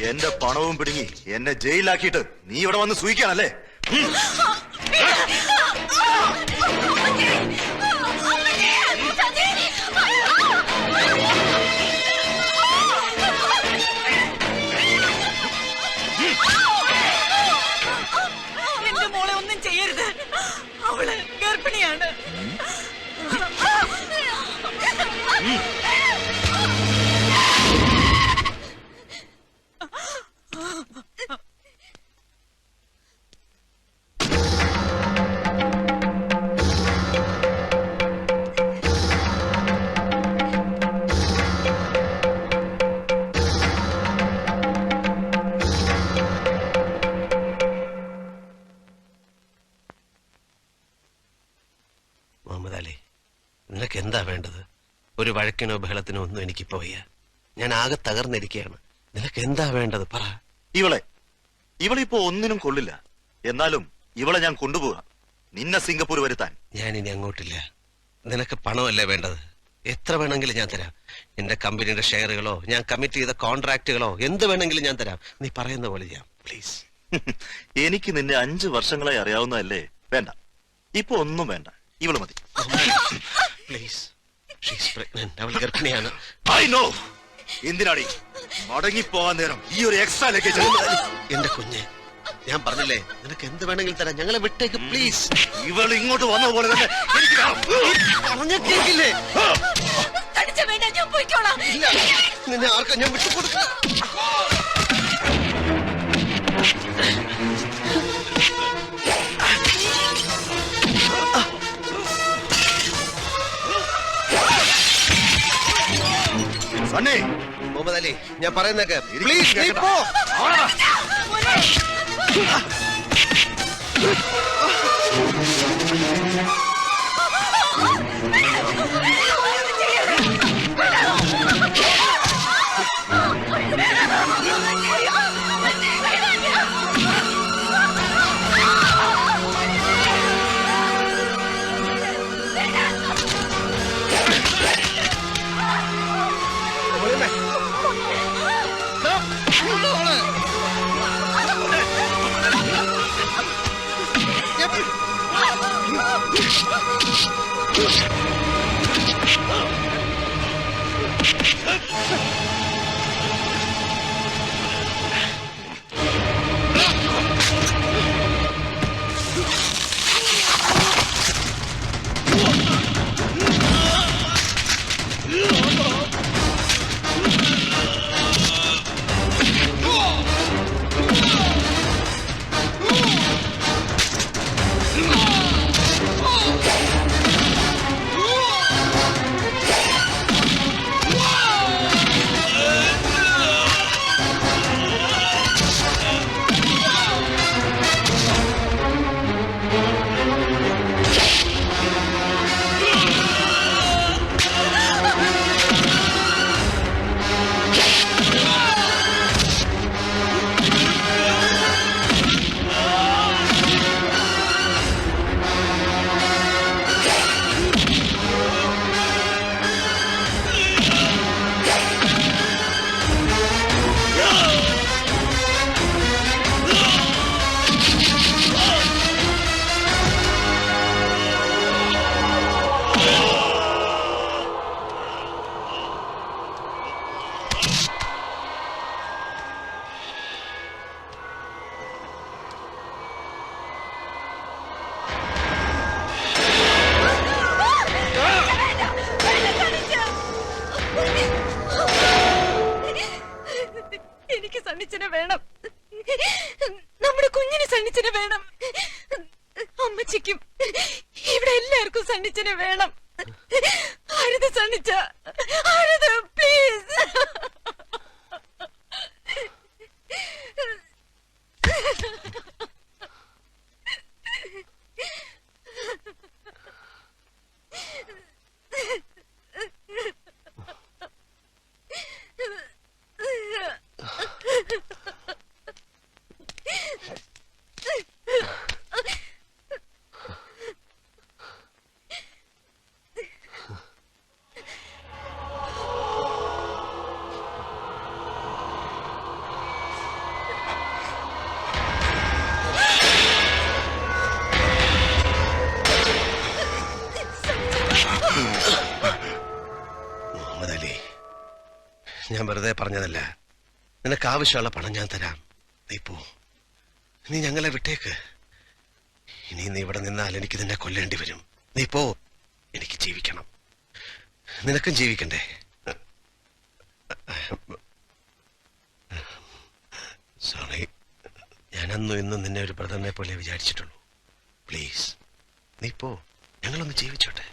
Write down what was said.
എന്റെ പണവും പിടുങ്ങി എന്നെ ജയിലിലാക്കിയിട്ട് നീ ഇവിടെ വന്ന് സൂയിക്കാണല്ലേ? എന്റെ മോളെ ഒന്നും ചെയ്യരുത്, അവള് ഗർഭിണിയാണ്. മുഹമ്മദ് അലി, നിനക്ക് എന്താ വേണ്ടത്? ഒരു വഴക്കിനോ ബഹളത്തിനോ ഒന്നും എനിക്കിപ്പോ വയ്യ. ഞാൻ ആകെ തകർന്നിരിക്കുകയാണ്. നിനക്ക് എന്താ വേണ്ടത് പറ. ഇവളിപ്പോ ഒന്നിനും കൊള്ളില്ല. എന്നാലും ഇവളെ ഞാൻ കൊണ്ടുപോകാം, നിന്നെ സിംഗപ്പൂർ വരുത്താൻ. ഞാൻ ഇനി അങ്ങോട്ടില്ല. നിനക്ക് പണമല്ലേ വേണ്ടത്? എത്ര വേണമെങ്കിലും ഞാൻ തരാം. എന്റെ കമ്പനിയുടെ ഷെയറുകളോ ഞാൻ കമ്മിറ്റ് ചെയ്ത കോൺട്രാക്റ്റുകളോ എന്ത് വേണമെങ്കിലും ഞാൻ തരാം. നീ പറയുന്ന പോലെ ചെയ്യാം, പ്ലീസ്. എനിക്ക് നിന്നെ 5 വർഷങ്ങളായി അറിയാവുന്നതല്ലേ? വേണ്ട, ഇപ്പൊ ഒന്നും വേണ്ട, ഇവള് മതി. പ്ലീസ്, അവൾ ഗർഭിണിയാണ്. I know. എന്തിനാടി മടങ്ങിപ്പോവാൻ നേരം ഈ ഒരു എക്സ്ട്രാ ലഗേജ്? എന്റെ കുഞ്ഞ്, ഞാൻ പറഞ്ഞില്ലേ നിനക്ക് എന്ത് വേണമെങ്കിലും തരാം. ഞങ്ങളെ വിട്ടേക്ക് പ്ലീസ്. ഇവൾ ഇങ്ങോട്ട് വന്ന പോലെ തന്നെ പറഞ്ഞ കേക്കില്ലേ? വേണ്ട, ഞാൻ പോയിക്കോളാം. നിന്നെ ആർക്കാ ഞാൻ വിട്ടുകൊടുക്ക? മുഹമ്മദ് അലി, ഞാൻ പറയുന്നേക്ക് പ്ലീസ്. നീ പോ. എനിക്ക് സണ്ണിച്ചനെ വേണം, നമ്മുടെ കുഞ്ഞിന് സണ്ണിച്ചനെ വേണം. അമ്മച്ചിക്കും ഇവിടെ എല്ലാവർക്കും സണ്ണിച്ചനെ വേണം. അരുത് സണ്ണിച്ച, അരുത് പ്ലീസ്. ഞാൻ വെറുതെ പറഞ്ഞതല്ല. നിനക്ക് ആവശ്യമുള്ള പണം ഞാൻ തരാം. നീ പോ. നീ ഞങ്ങളെ വിട്ടേക്ക്. ഇനി നീ ഇവിടെ നിന്നാൽ എനിക്ക് നിന്നെ കൊല്ലേണ്ടി വരും. നീ പോ. എനിക്ക് ജീവിക്കണം. നിനക്കും ജീവിക്കണ്ടേ? സോറി, ഞാൻ അന്നും ഇന്നും നിന്നെ ഒരു ബ്രദറിനെ പോലെ വിചാരിച്ചിട്ടുള്ളൂ. പ്ലീസ് നീ പോ. ഞങ്ങളൊന്ന് ജീവിച്ചോട്ടെ.